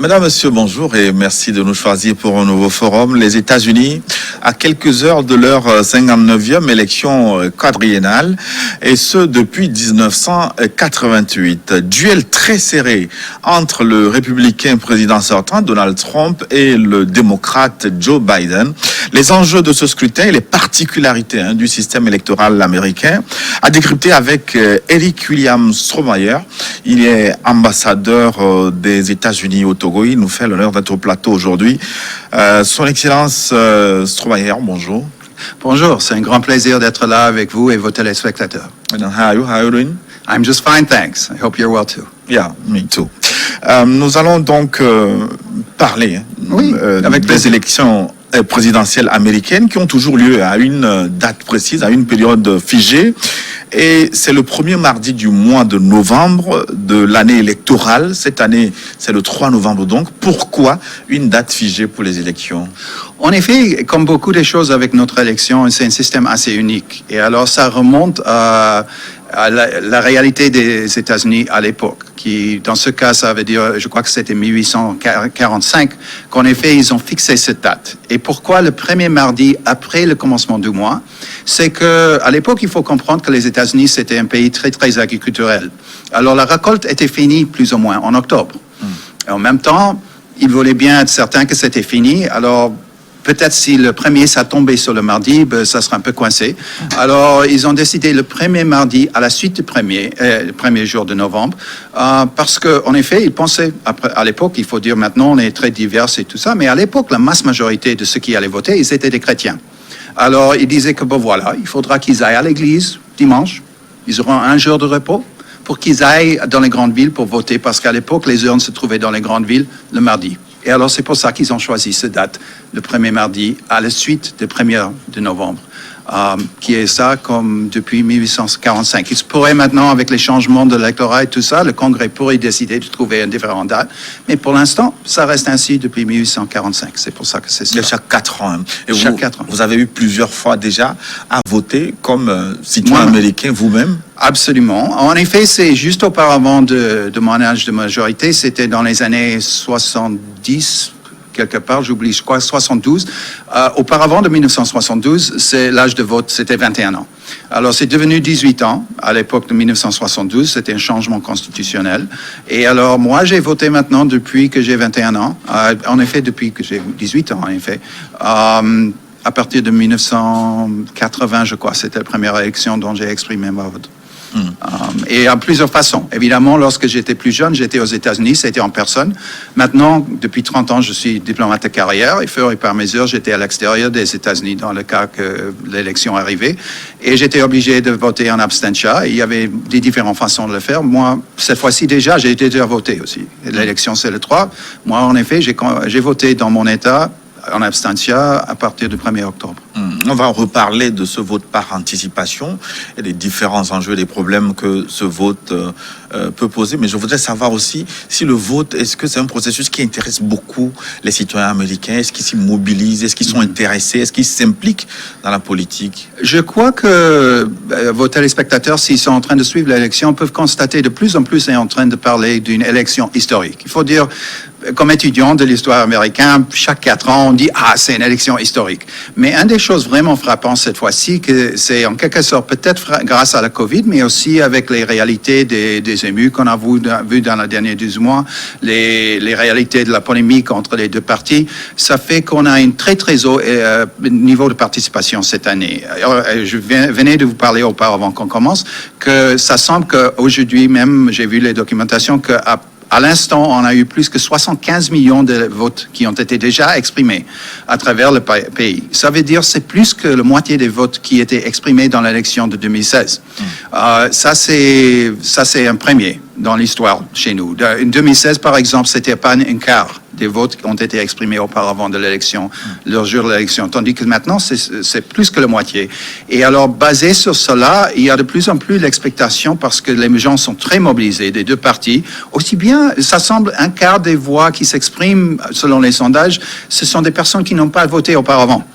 Mesdames, Messieurs, bonjour et merci de nous choisir pour un nouveau forum. Les États-Unis, à quelques heures de leur 59e élection quadriennale, et ce depuis 1988. Duel très serré entre le républicain président sortant, Donald Trump, et le démocrate Joe Biden. Les enjeux de ce scrutin et les particularités du système électoral américain à décrypter avec Eric William Strohmayer. Il est ambassadeur des États-Unis au Togo. Il nous fait l'honneur d'être au plateau aujourd'hui. Son Excellence Strohmayer, bonjour. Bonjour, c'est un grand plaisir d'être là avec vous et vos téléspectateurs. How are you doing? I'm just fine, thanks. I hope you're well too. Yeah, me too. Nous allons donc parler avec des élections présidentielles américaines qui ont toujours lieu à une date précise, à une période figée. Et c'est le premier mardi du mois de novembre de l'année électorale. Cette année, c'est le 3 novembre donc. Pourquoi une date figée pour les élections? En effet, comme beaucoup de choses avec notre élection, c'est un système assez unique. Et alors, ça remonte à la réalité des États-Unis à l'époque, qui, dans ce cas, ça veut dire, je crois que c'était 1845, qu'en effet, ils ont fixé cette date. Et pourquoi le premier mardi après le commencement du mois? C'est que, à l'époque, il faut comprendre que les États-Unis, c'était un pays très, très agriculturel. Alors, la récolte était finie plus ou moins en octobre. Et en même temps, ils voulaient bien être certains que c'était fini. Alors, peut-être si le premier, ça tombait sur le mardi, ça serait un peu coincé. Alors, ils ont décidé le premier mardi à la suite du premier jour de novembre, parce qu'en effet, ils pensaient, à l'époque, il faut dire maintenant, on est très divers et tout ça, mais à l'époque, la masse majorité de ceux qui allaient voter, ils étaient des chrétiens. Alors, ils disaient que, voilà, il faudra qu'ils aillent à l'église dimanche, ils auront un jour de repos, pour qu'ils aillent dans les grandes villes pour voter, parce qu'à l'époque, les urnes se trouvaient dans les grandes villes le mardi. Et alors, c'est pour ça qu'ils ont choisi cette date, le premier mardi, à la suite du 1er de novembre, qui est ça comme depuis 1845. Il se pourrait maintenant, avec les changements de l'électorat et tout ça, le Congrès pourrait décider de trouver une différente date. Mais pour l'instant, ça reste ainsi depuis 1845. C'est pour ça que c'est ça. Chaque 4 ans. Et chaque 4 ans. Vous avez eu plusieurs fois déjà à voter comme citoyen américain vous-même? Absolument. En effet, c'est juste auparavant de mon âge de majorité. C'était dans les années 70, quelque part, j'oublie, je crois, 72. Auparavant de 1972, c'est l'âge de vote, c'était 21 ans. Alors, c'est devenu 18 ans à l'époque de 1972. C'était un changement constitutionnel. Et alors, moi, j'ai voté maintenant depuis que j'ai 21 ans. En effet, depuis que j'ai 18 ans, en effet. À partir de 1980, je crois, c'était la première élection dont j'ai exprimé ma vote. Et à plusieurs façons. Évidemment, lorsque j'étais plus jeune, j'étais aux États-Unis, c'était en personne. Maintenant, depuis 30 ans, je suis diplomate de carrière. Et fur et à mesure, j'étais à l'extérieur des États-Unis dans le cas que l'élection arrivait. Et j'étais obligé de voter en abstention. Il y avait des différentes façons de le faire. Moi, cette fois-ci déjà, j'ai déjà voté aussi. L'élection, c'est le 3. Moi, en effet, j'ai voté dans mon État en abstention à partir du 1er octobre. On va reparler de ce vote par anticipation et des différents enjeux et des problèmes que ce vote peut poser. Mais je voudrais savoir aussi si le vote, est-ce que c'est un processus qui intéresse beaucoup les citoyens américains? Est-ce qu'ils s'y mobilisent? Est-ce qu'ils sont intéressés? Est-ce qu'ils s'impliquent dans la politique? Je crois que vos téléspectateurs, s'ils sont en train de suivre l'élection, peuvent constater de plus en plus et en train de parler d'une élection historique. Il faut dire, comme étudiant de l'histoire américaine, chaque 4 ans, on dit « Ah, c'est une élection historique ». Mais une des choses vraiment frappantes cette fois-ci, que c'est en quelque sorte peut-être grâce à la COVID, mais aussi avec les réalités des émus qu'on a vu dans les derniers 12 mois, les réalités de la polémique entre les deux partis, ça fait qu'on a un très très haut niveau de participation cette année. Je venais de vous parler auparavant qu'on commence, que ça semble qu'aujourd'hui même, j'ai vu les documentations, à l'instant, on a eu plus que 75 millions de votes qui ont été déjà exprimés à travers le pays. Ça veut dire que c'est plus que la moitié des votes qui étaient exprimés dans l'élection de 2016. Ça, c'est un premier dans l'histoire chez nous. En 2016, par exemple, c'était pas un quart des votes qui ont été exprimés auparavant de l'élection, le jour de l'élection, tandis que maintenant, c'est plus que la moitié. Et alors, basé sur cela, il y a de plus en plus l'expectation, parce que les gens sont très mobilisés des deux partis, aussi bien, ça semble un quart des voix qui s'expriment, selon les sondages, ce sont des personnes qui n'ont pas voté auparavant.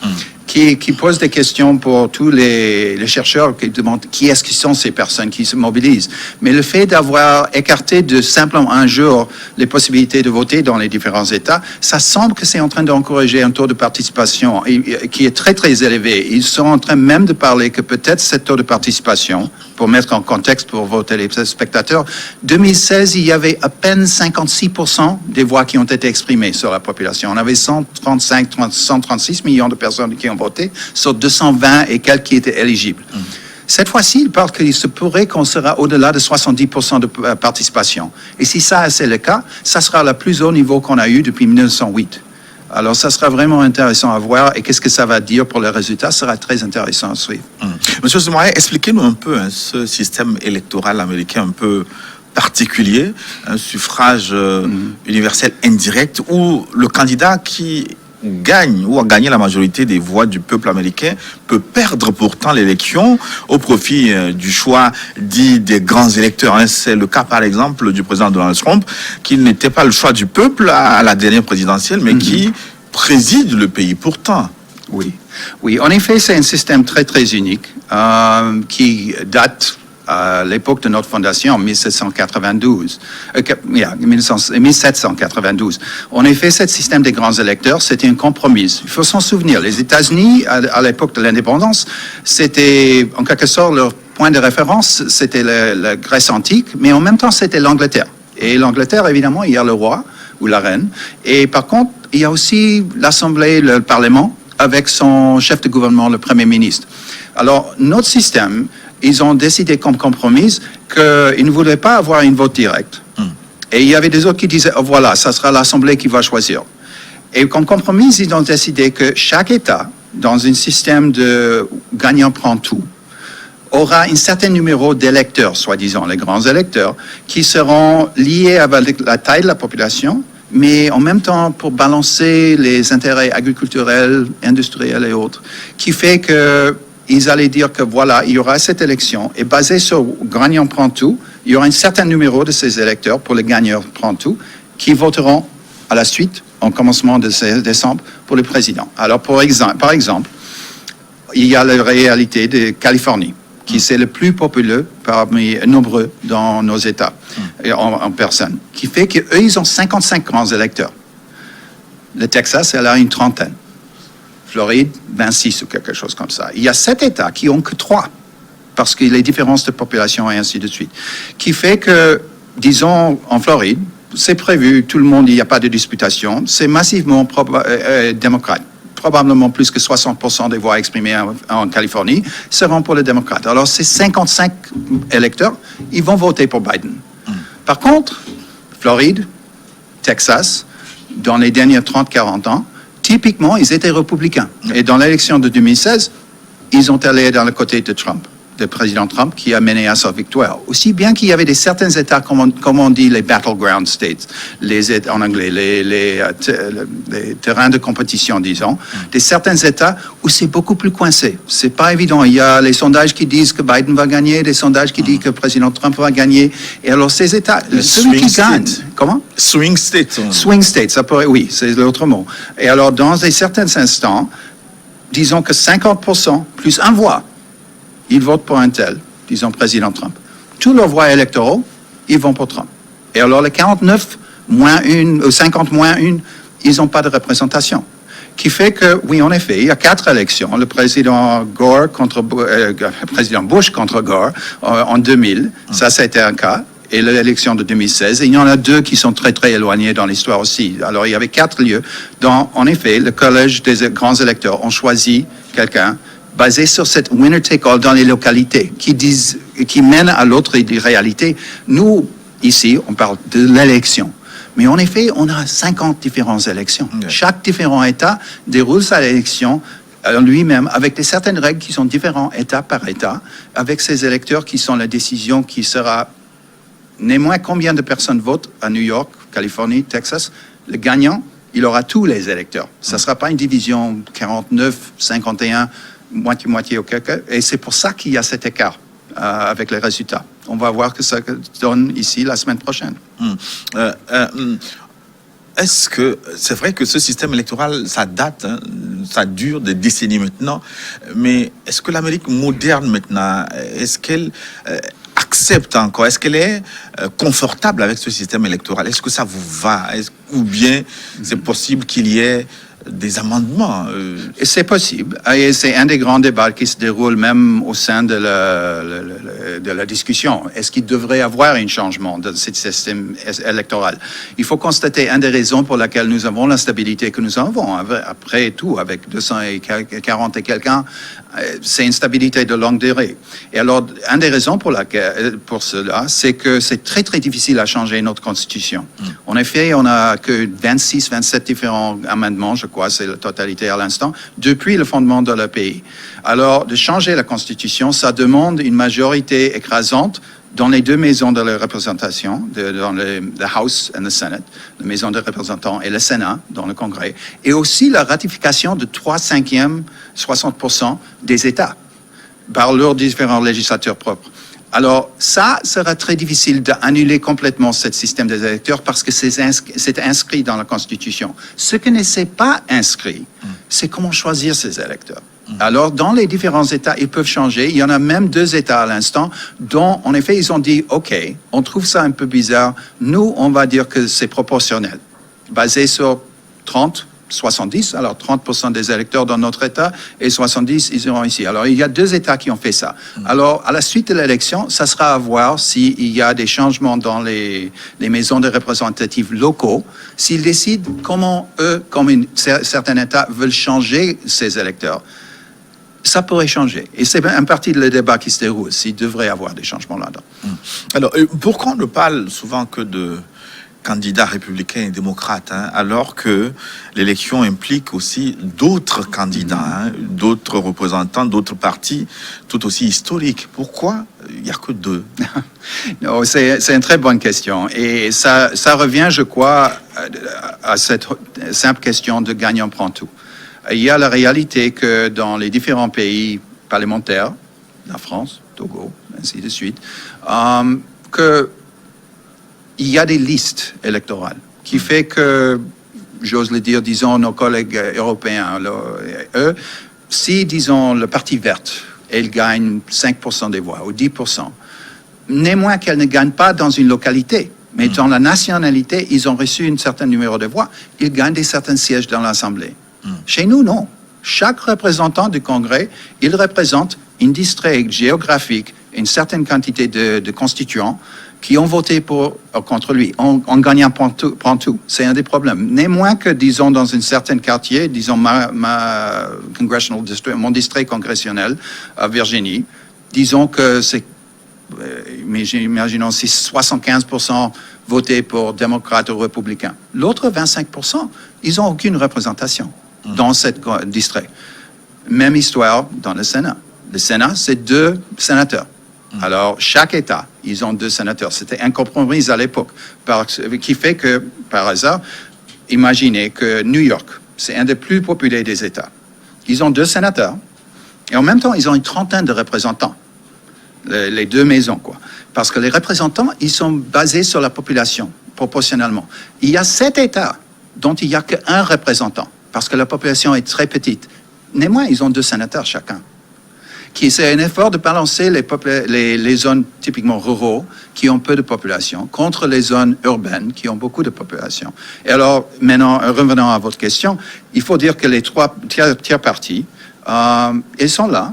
qui pose des questions pour tous les chercheurs qui demandent qui est-ce qui sont ces personnes qui se mobilisent. Mais le fait d'avoir écarté de simplement un jour les possibilités de voter dans les différents États, ça semble que c'est en train d'encourager un taux de participation qui est très, très élevé. Ils sont en train même de parler que peut-être ce taux de participation, pour mettre en contexte, pour voter les spectateurs, 2016, il y avait à peine 56% des voix qui ont été exprimées sur la population. On avait 136 millions de personnes qui ont voté sur 220 et quelques qui étaient éligibles. Cette fois-ci, il parle qu'il se pourrait qu'on sera au-delà de 70% de participation. Et si ça, c'est le cas, ça sera le plus haut niveau qu'on a eu depuis 1908. Alors, ça sera vraiment intéressant à voir. Et qu'est-ce que ça va dire pour les résultats? Ça sera très intéressant à suivre. Monsieur Soumaré, expliquez-nous un peu ce système électoral américain un peu particulier, un suffrage universel indirect, où le candidat qui gagne ou a gagné la majorité des voix du peuple américain peut perdre pourtant l'élection au profit du choix dit des grands électeurs. C'est le cas par exemple du président Donald Trump, qui n'était pas le choix du peuple à la dernière présidentielle, mais qui préside le pays pourtant. Oui, en effet, c'est un système très, très unique qui date à l'époque de notre fondation, en 1792. En effet, ce système des grands électeurs, c'était un compromis. Il faut s'en souvenir. Les États-Unis, à l'époque de l'indépendance, c'était en quelque sorte leur point de référence, c'était la Grèce antique, mais en même temps, c'était l'Angleterre. Et l'Angleterre, évidemment, il y a le roi ou la reine. Et par contre, il y a aussi l'Assemblée, le Parlement, avec son chef de gouvernement, le Premier ministre. Alors, notre système, ils ont décidé comme compromis qu'ils ne voulaient pas avoir une vote directe. Et il y avait des autres qui disaient, oh, voilà, ça sera l'Assemblée qui va choisir. Et comme compromis, ils ont décidé que chaque État, dans un système de gagnant prend tout, aura un certain numéro d'électeurs, soi-disant les grands électeurs, qui seront liés avec la taille de la population, mais en même temps pour balancer les intérêts agriculturels, industriels et autres, qui fait que ils allaient dire que voilà, il y aura cette élection, et basé sur gagnant prend tout, il y aura un certain numéro de ces électeurs pour les gagnants prend tout, qui voteront à la suite, en commencement de décembre, pour le président. Alors, par exemple, il y a la réalité de Californie, qui c'est le plus populeux parmi nombreux dans nos États, en personnes, qui fait qu'eux, ils ont 55 grands électeurs. Le Texas, elle a une trentaine. Floride, 26 ou quelque chose comme ça. Il y a 7 États qui n'ont que 3, parce que les différences de population et ainsi de suite. Qui fait que, disons, en Floride, c'est prévu, tout le monde, il n'y a pas de disputation, c'est massivement démocrate. Probablement plus que 60% des voix exprimées en Californie seront pour les démocrates. Alors, ces 55 électeurs, ils vont voter pour Biden. Par contre, Floride, Texas, dans les derniers 30-40 ans, typiquement, ils étaient républicains. Et dans l'élection de 2016, ils ont allé dans le côté de Trump, du président Trump, qui a mené à sa victoire. Aussi bien qu'il y avait certains États, comme on dit, les battleground states, en anglais, les terrains de compétition, disons, certains États où c'est beaucoup plus coincé. C'est pas évident. Il y a les sondages qui disent que Biden va gagner, des sondages qui disent que le président Trump va gagner. Et alors, ces États, celui qui gagne... Comment? Swing state. Swing state, ça pourrait, oui, c'est l'autre mot. Et alors, dans certains instants, disons que 50% plus un voix, ils votent pour un tel, disons président Trump. Tous leurs voix électoraux, ils vont pour Trump. Et alors, les 49 moins 1, ou 50 moins 1, ils n'ont pas de représentation. Qui fait que, oui, en effet, il y a 4 élections. Le président président Bush contre Gore en 2000, ça a été un cas. Et l'élection de 2016, et il y en a 2 qui sont très, très éloignés dans l'histoire aussi. Alors, il y avait 4 lieux dont, en effet, le collège des grands électeurs ont choisi quelqu'un basé sur cette winner take all dans les localités, qui mène à l'autre réalité. Nous, ici, on parle de l'élection. Mais en effet, on a 50 différentes élections. Okay. Chaque différent État déroule sa élection lui-même avec certaines règles qui sont différentes État par État, avec ces électeurs qui sont la décision qui sera néanmoins combien de personnes votent à New York, Californie, Texas. Le gagnant, il aura tous les électeurs. Ça ne sera pas une division 49, 51, moitié-moitié ou quelque. Et c'est pour ça qu'il y a cet écart avec les résultats. On va voir que ça donne ici la semaine prochaine. Est-ce que c'est vrai que ce système électoral, ça date ça dure des décennies maintenant. Mais est-ce que l'Amérique moderne maintenant, est-ce qu'elle accepte encore, est-ce qu'elle est confortable avec ce système électoral? Est-ce que ça vous va? Ou bien c'est possible qu'il y ait des amendements? Et c'est possible. Et c'est un des grands débats qui se déroule même au sein de la discussion. Est-ce qu'il devrait y avoir un changement de ce système électoral? Il faut constater une des raisons pour laquelle nous avons la stabilité que nous avons. Après tout, avec 240 et quelqu'un, c'est une stabilité de longue durée. Et alors, une des raisons pour cela, c'est que c'est très, très difficile à changer notre constitution. En effet, on n'a que 26, 27 différents amendements, je crois, c'est la totalité à l'instant, depuis le fondement de le pays. Alors, de changer la constitution, ça demande une majorité écrasante dans les deux maisons de la représentation, dans le House and the Senate, la maison des représentants et le Sénat, dans le Congrès, et aussi la ratification de 3/5, 60% des États par leurs différents législateurs propres. Alors, ça sera très difficile d'annuler complètement ce système des électeurs parce que c'est inscrit dans la Constitution. Ce qui ne s'est pas inscrit, c'est comment choisir ces électeurs. Alors, dans les différents États, ils peuvent changer. Il y en a même 2 États à l'instant dont, en effet, ils ont dit, OK, on trouve ça un peu bizarre. Nous, on va dire que c'est proportionnel, basé sur 30, 70, alors 30% des électeurs dans notre État et 70, ils iront ici. Alors, il y a 2 États qui ont fait ça. Alors, à la suite de l'élection, ça sera à voir s'il y a des changements dans les maisons de représentatifs locaux, s'ils décident comment eux, comme certains États, veulent changer ces électeurs. Ça pourrait changer. Et c'est une partie de le débat qui se déroule, s'il devrait y avoir des changements là-dedans. Alors, pourquoi on ne parle souvent que de candidats républicains et démocrates, alors que l'élection implique aussi d'autres candidats, d'autres représentants, d'autres partis, tout aussi historiques? Pourquoi il n'y a que 2? Non, c'est une très bonne question. Et ça revient, je crois, à cette simple question de gagnant prend tout. Il y a la réalité que dans les différents pays parlementaires, la France, Togo, ainsi de suite, il y a des listes électorales qui fait que, j'ose le dire, disons, nos collègues européens, eux, si, disons, le Parti vert, elle gagne 5% des voix ou 10%, néanmoins qu'elle ne gagne pas dans une localité, mais dans la nationalité, ils ont reçu un certain numéro de voix, ils gagnent des certains sièges dans l'Assemblée. Chez nous, non. Chaque représentant du Congrès, il représente un district géographique, une certaine quantité de constituants qui ont voté contre lui. En gagnant prend tout. C'est un des problèmes. Néanmoins que, disons, dans un certain quartier, disons ma congressional district, mon district congressionnel à Virginie, disons que c'est, imaginons, si 75% voté pour démocrate ou républicain. L'autre 25%, ils n'ont aucune représentation dans ce district. Même histoire dans le Sénat. Le Sénat, c'est 2 sénateurs. Alors, chaque État, ils ont 2 sénateurs. C'était un compromis à l'époque, qui fait que, par hasard, imaginez que New York, c'est un des plus populaires des États. Ils ont 2 sénateurs, et en même temps, ils ont une trentaine de représentants, les 2 maisons, quoi. Parce que les représentants, ils sont basés sur la population, proportionnellement. Il y a 7 États dont il n'y a qu'un représentant, parce que la population est très petite. Néanmoins, ils ont 2 sénateurs chacun. C'est un effort de balancer les zones typiquement ruraux qui ont peu de population contre les zones urbaines qui ont beaucoup de population. Et alors, maintenant, revenons à votre question, il faut dire que les 3 tiers partis, ils sont là.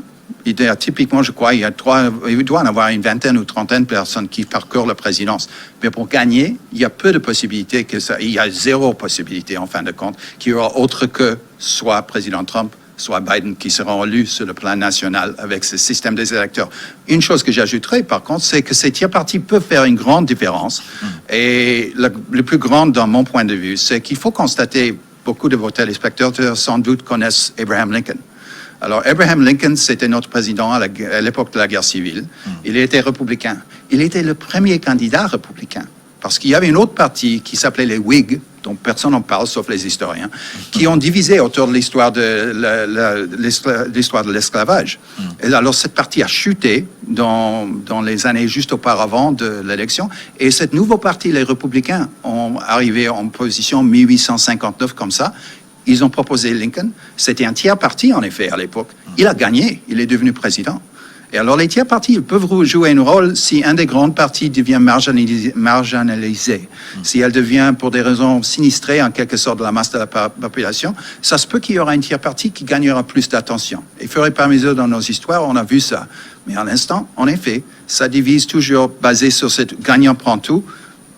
Typiquement, je crois, il doit y en avoir une vingtaine ou trentaine de personnes qui parcourent la présidence. Mais pour gagner, il y a peu de possibilités il y a 0 possibilité, en fin de compte, qu'il y aura autre que soit président Trump, soit Biden, qui seront élus sur le plan national avec ce système des électeurs. Une chose que j'ajouterais, par contre, c'est que ces tiers partis peuvent faire une grande différence. Et le plus grand, dans mon point de vue, c'est qu'il faut constater, beaucoup de vos téléspectateurs sans doute connaissent Abraham Lincoln. Alors, Abraham Lincoln, c'était notre président à l'époque de la guerre civile. Il était républicain. Il était le premier candidat républicain. Parce qu'il y avait une autre partie qui s'appelait les Whigs, dont personne n'en parle, sauf les historiens, qui ont divisé autour de l'histoire de l'esclavage. Et alors, cette partie a chuté dans les années juste auparavant de l'élection. Et cette nouvelle partie, les républicains, ont arrivé en position 1859 comme ça. ils ont proposé Lincoln. C'était un tiers parti, en effet, à l'époque. Il a gagné. Il est devenu président. Et alors, les tiers partis, ils peuvent jouer un rôle si un des grands partis devient marginalisé. Si elle devient, pour des raisons sinistrées, en quelque sorte, de la masse de la population, ça se peut qu'il y aura un tiers parti qui gagnera plus d'attention. Et fur et à mesure dans nos histoires, on a vu ça. Mais à l'instant, en effet, ça divise toujours, basé sur cette gagnant prend tout,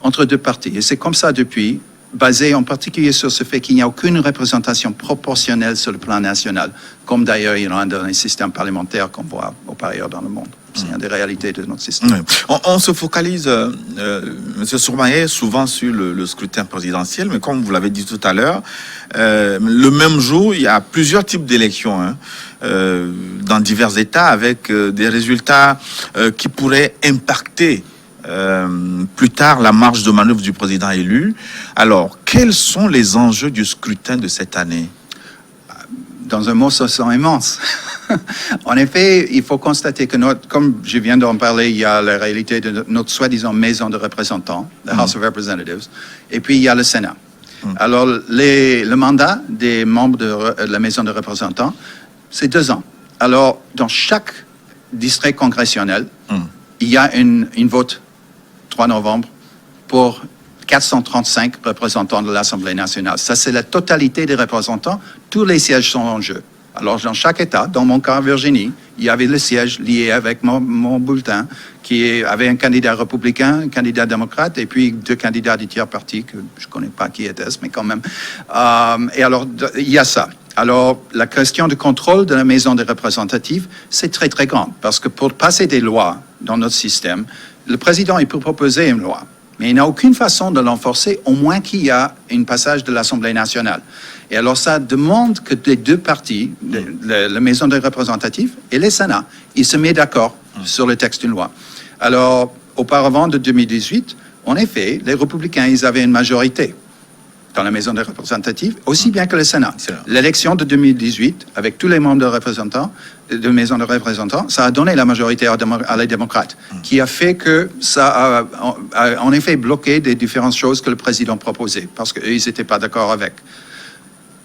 entre deux partis. Et c'est comme ça depuis, basé en particulier sur ce fait qu'il n'y a aucune représentation proportionnelle sur le plan national, comme d'ailleurs il y en a dans les systèmes parlementaires qu'on voit par ailleurs dans le monde. C'est une des réalités de notre système. Oui. On se focalise, M. Sourmaillet, souvent sur le scrutin présidentiel, mais comme vous l'avez dit tout à l'heure, le même jour, il y a plusieurs types d'élections dans divers États avec des résultats qui pourraient impacter plus tard la marge de manœuvre du président élu. Alors, quels sont les enjeux du scrutin de cette année? Dans un mot, ce sont immenses. En effet, il faut constater que, comme je viens d'en parler, il y a la réalité de notre soi-disant maison de représentants, the House of Representatives, et puis il y a le Sénat. Alors, le mandat des membres de la maison de représentants, c'est 2 ans. Alors, dans chaque district congressionnel, il y a une vote 3 novembre pour 435 représentants de l'Assemblée nationale. Ça, c'est la totalité des représentants. Tous les sièges sont en jeu. Alors, dans chaque État, dans mon cas, Virginie, il y avait le siège lié avec mon bulletin, qui avait un candidat républicain, un candidat démocrate, et puis 2 candidats du tiers parti, que je ne connais pas qui était-ce, mais quand même. Et alors, il y a ça. Alors, la question du contrôle de la maison des représentatifs, c'est très, très grand. Parce que pour passer des lois dans notre système, le président, il peut proposer une loi. Mais il n'a aucune façon de l'enforcer, au moins qu'il y a un passage de l'Assemblée nationale. Et alors, ça demande que les 2 partis, la Maison des représentatifs et le Sénat, ils se mettent d'accord sur le texte d'une loi. Alors, auparavant de 2018, en effet, les républicains, ils avaient une majorité dans la Maison des représentatifs, aussi bien que le Sénat. L'élection de 2018, avec tous les membres de Maison des représentants, ça a donné la majorité à les démocrates, qui a fait que ça a en effet bloqué des différentes choses que le président proposait, parce qu'eux, ils n'étaient pas d'accord avec.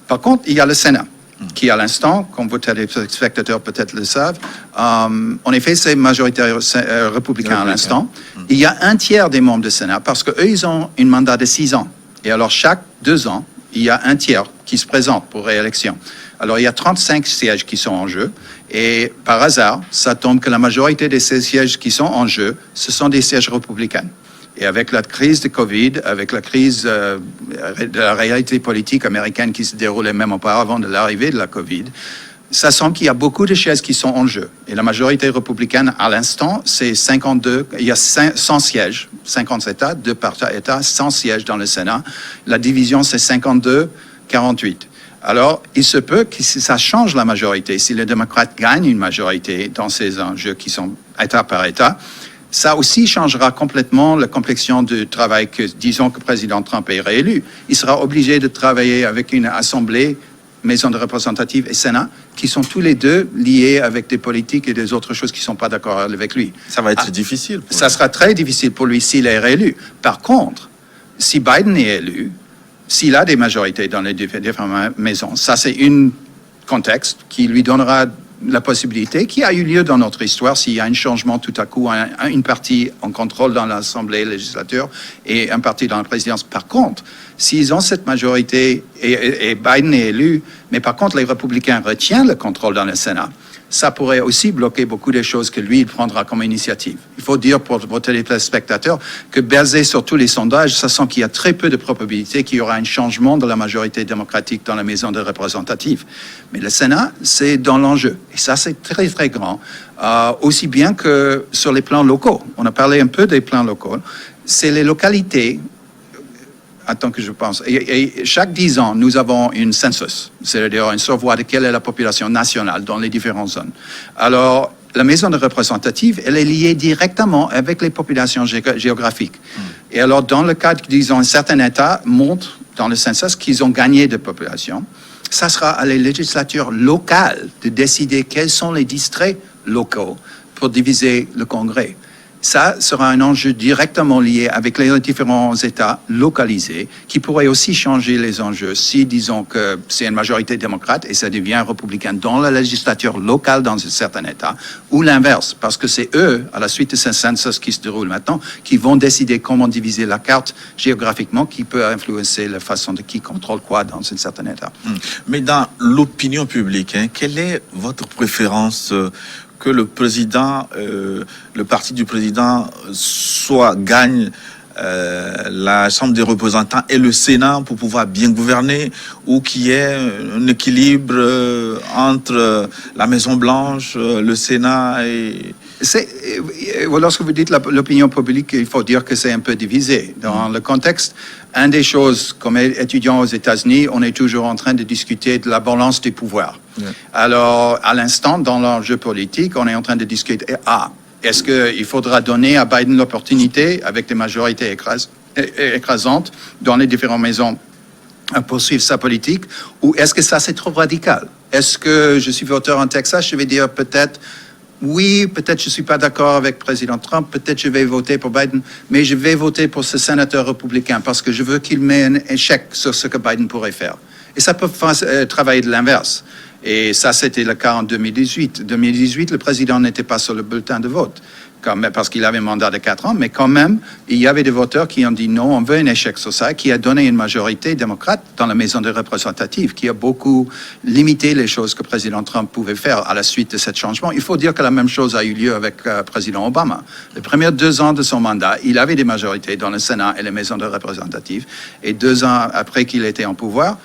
Par contre, il y a le Sénat, qui à l'instant, comme vous téléspectateurs peut-être le savent, en effet, c'est majoritaire républicain à l'instant. Il y a un tiers des membres du Sénat, parce qu'eux, ils ont un mandat de 6 ans. Et alors, chaque 2 ans, il y a un tiers qui se présente pour réélection. Alors, il y a 35 sièges qui sont en jeu. Et par hasard, ça tombe que la majorité de ces sièges qui sont en jeu, ce sont des sièges républicains. Et avec la crise de Covid, avec la crise de la réalité politique américaine qui se déroulait même auparavant de l'arrivée de la Covid, ça semble qu'il y a beaucoup de chaises qui sont en jeu. Et la majorité républicaine, à l'instant, c'est 52, il y a 100 sièges, 50 États, 2 par État, 100 sièges dans le Sénat. La division, c'est 52-48. Alors, il se peut que si ça change la majorité, si les démocrates gagnent une majorité dans ces enjeux qui sont État par État, ça aussi changera complètement la complexion du travail que, disons que le président Trump est réélu. Il sera obligé de travailler avec une assemblée, Maison de représentative et Sénat, qui sont tous les deux liés avec des politiques et des autres choses qui ne sont pas d'accord avec lui. Ça va être difficile. Ça sera très difficile pour lui s'il est réélu. Par contre, si Biden est élu, s'il a des majorités dans les différentes maisons, ça c'est un contexte qui lui donnera la possibilité qui a eu lieu dans notre histoire s'il y a un changement tout à coup, une partie en contrôle dans l'Assemblée législature et un parti dans la présidence. Par contre, s'ils ont cette majorité et Biden est élu, mais par contre les républicains retiennent le contrôle dans le Sénat, ça pourrait aussi bloquer beaucoup de choses que lui, il prendra comme initiative. Il faut dire pour vos téléspectateurs que basé sur tous les sondages, ça sent qu'il y a très peu de probabilité qu'il y aura un changement de la majorité démocratique dans la Maison des représentatifs. Mais le Sénat, c'est dans l'enjeu. Et ça, c'est très, très grand. Aussi bien que sur les plans locaux. On a parlé un peu des plans locaux. C'est les localités. Attends que je pense. Et chaque 10 ans, nous avons une census, c'est-à-dire une survoi de quelle est la population nationale dans les différentes zones. Alors, la maison de représentative, elle est liée directement avec les populations géographiques. Et alors, dans le cas, disons, un certain État montre dans le census qu'ils ont gagné de population, ça sera à la législature locale de décider quels sont les districts locaux pour diviser le Congrès. Ça sera un enjeu directement lié avec les différents États localisés qui pourraient aussi changer les enjeux si, disons, que c'est une majorité démocrate et ça devient républicain dans la législature locale dans un certain État, ou l'inverse, parce que c'est eux, à la suite de ce census qui se déroule maintenant, qui vont décider comment diviser la carte géographiquement, qui peut influencer la façon de qui contrôle quoi dans un certain État. Mais dans l'opinion publique, quelle est votre préférence que le président, le parti du président gagne la Chambre des représentants et le Sénat pour pouvoir bien gouverner, ou qu'il y ait un équilibre entre la Maison-Blanche, le Sénat et... Lorsque vous dites l'opinion publique, il faut dire que c'est un peu divisé. Dans le contexte, une des choses, comme étudiant aux États-Unis, on est toujours en train de discuter de la balance des pouvoirs. Yeah. Alors, à l'instant, dans l'enjeu politique, on est en train de discuter, est-ce qu'il faudra donner à Biden l'opportunité, avec des majorités écrasantes dans les différentes maisons, à poursuivre sa politique, ou est-ce que ça, c'est trop radical? Est-ce que je suis voteur en Texas, je vais dire peut-être... Oui, peut-être je ne suis pas d'accord avec le président Trump, peut-être je vais voter pour Biden, mais je vais voter pour ce sénateur républicain parce que je veux qu'il mette un échec sur ce que Biden pourrait faire. Et ça peut travailler de l'inverse. Et ça, c'était le cas en 2018. En 2018, le président n'était pas sur le bulletin de vote, parce qu'il avait un mandat de 4 ans, mais quand même, il y avait des voteurs qui ont dit non, on veut un échec sur ça, qui a donné une majorité démocrate dans la Maison des représentatifs, qui a beaucoup limité les choses que le président Trump pouvait faire à la suite de ce changement. Il faut dire que la même chose a eu lieu avec le président Obama. Les premiers 2 ans de son mandat, il avait des majorités dans le Sénat et les maisons des représentatifs, et 2 ans après qu'il était en pouvoir,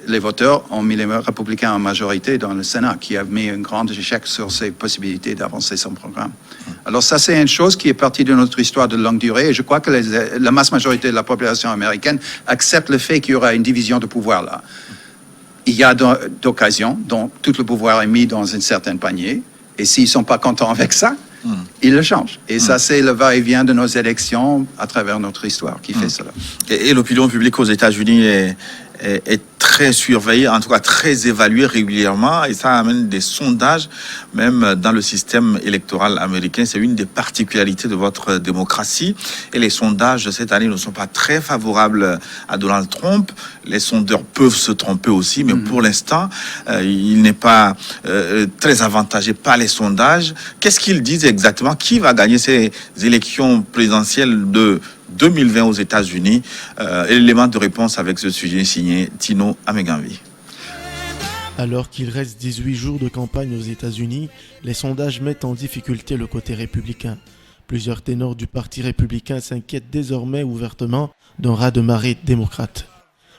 les voteurs ont mis les républicains en majorité dans le Sénat, qui a mis un grand échec sur ses possibilités d'avancer son programme. Alors ça, c'est une chose qui est partie de notre histoire de longue durée, et je crois que la masse majorité de la population américaine accepte le fait qu'il y aura une division de pouvoir là. Il y a d'occasions dont tout le pouvoir est mis dans un certain panier, et s'ils ne sont pas contents avec ça, ils le changent. Et ça, c'est le va-et-vient de nos élections à travers notre histoire qui fait cela. Et l'opinion publique aux États-Unis est très surveillée, en tout cas très évaluée régulièrement, et ça amène des sondages, même dans le système électoral américain. C'est une des particularités de votre démocratie. Et les sondages cette année ne sont pas très favorables à Donald Trump. Les sondeurs peuvent se tromper aussi, mais pour l'instant, il n'est pas très avantagé par les sondages. Qu'est-ce qu'ils disent exactement? Qui va gagner ces élections présidentielles de 2020 aux États-Unis? Élément de réponse avec ce sujet signé Tino Ameganvi. Alors qu'il reste 18 jours de campagne aux États-Unis, les sondages mettent en difficulté le côté républicain. Plusieurs ténors du Parti républicain s'inquiètent désormais ouvertement d'un raz-de-marée démocrate.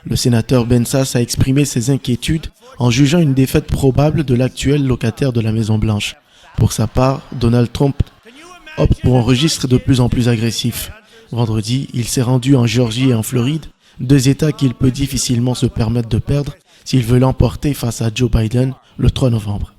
Le sénateur Ben Sasse a exprimé ses inquiétudes en jugeant une défaite probable de l'actuel locataire de la Maison-Blanche. Pour sa part, Donald Trump opte pour un registre de plus en plus agressif. Vendredi, il s'est rendu en Géorgie et en Floride, 2 États qu'il peut difficilement se permettre de perdre s'il veut l'emporter face à Joe Biden le 3 novembre.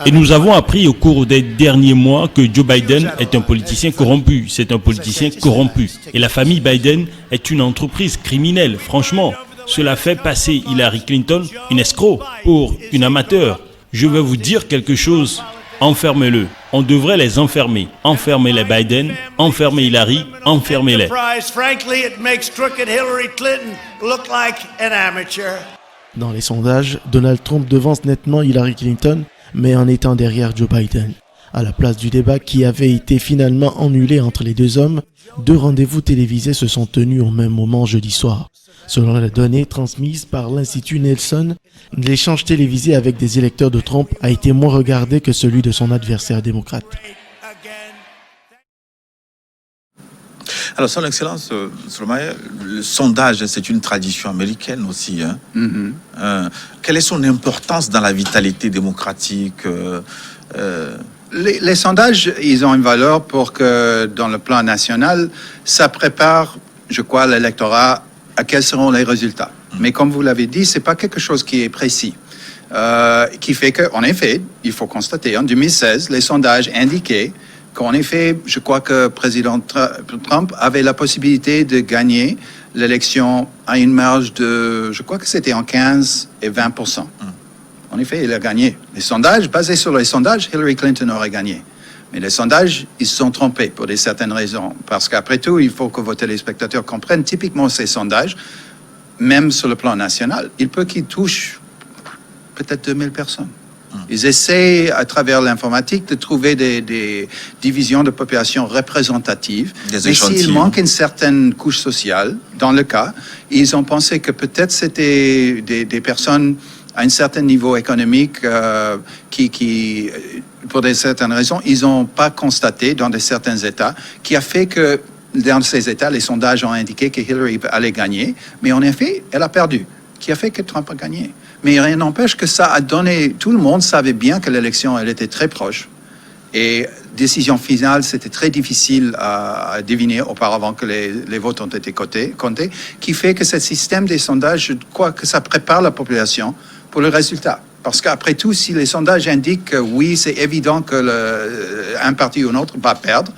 Et nous avons appris au cours des derniers mois que Joe Biden est un politicien corrompu. C'est un politicien corrompu. Et la famille Biden est une entreprise criminelle. Franchement, cela fait passer Hillary Clinton une escroc pour une amateur. Je vais vous dire quelque chose. Enfermez-le. On devrait les enfermer. Enfermez les Biden, enfermez Hillary, enfermez-les. Dans les sondages, Donald Trump devance nettement Hillary Clinton, mais en étant derrière Joe Biden. À la place du débat qui avait été finalement annulé entre les 2 hommes, 2 rendez-vous télévisés se sont tenus au même moment jeudi soir. Selon les données transmises par l'Institut Nelson, l'échange télévisé avec des électeurs de Trump a été moins regardé que celui de son adversaire démocrate. Alors, son Excellence, le sondage, c'est une tradition américaine aussi. Quelle est son importance dans la vitalité démocratique Les sondages, ils ont une valeur pour que, dans le plan national, ça prépare, je crois, l'électorat à quels seront les résultats. Mais comme vous l'avez dit, c'est pas quelque chose qui est précis. Qui fait qu'en effet, il faut constater, en 2016, les sondages indiquaient qu'en effet, je crois que le président Trump avait la possibilité de gagner l'élection à une marge de, je crois que c'était en 15 et 20%. En effet, il a gagné. Les sondages, basés sur les sondages, Hillary Clinton aurait gagné. Mais les sondages, ils se sont trompés pour certaines raisons. Parce qu'après tout, il faut que vos téléspectateurs comprennent typiquement ces sondages, même sur le plan national. Il peut qu'ils touchent peut-être 2000 personnes. Ils essaient, à travers l'informatique, de trouver des divisions de population représentatives. Mais s'il manque une certaine couche sociale, dans le cas, ils ont pensé que peut-être c'était des personnes à un certain niveau économique qui, pour certaines raisons, ils n'ont pas constaté dans certains États, qui a fait que dans ces États, les sondages ont indiqué que Hillary allait gagner, mais en effet, elle a perdu, qui a fait que Trump a gagné. Mais rien n'empêche que ça a donné... Tout le monde savait bien que l'élection, elle était très proche. Et décision finale, c'était très difficile à deviner auparavant que les votes ont été comptés, qui fait que ce système des sondages, je crois que ça prépare la population pour le résultat. Parce qu'après tout, si les sondages indiquent que oui, c'est évident que un parti ou un autre va perdre,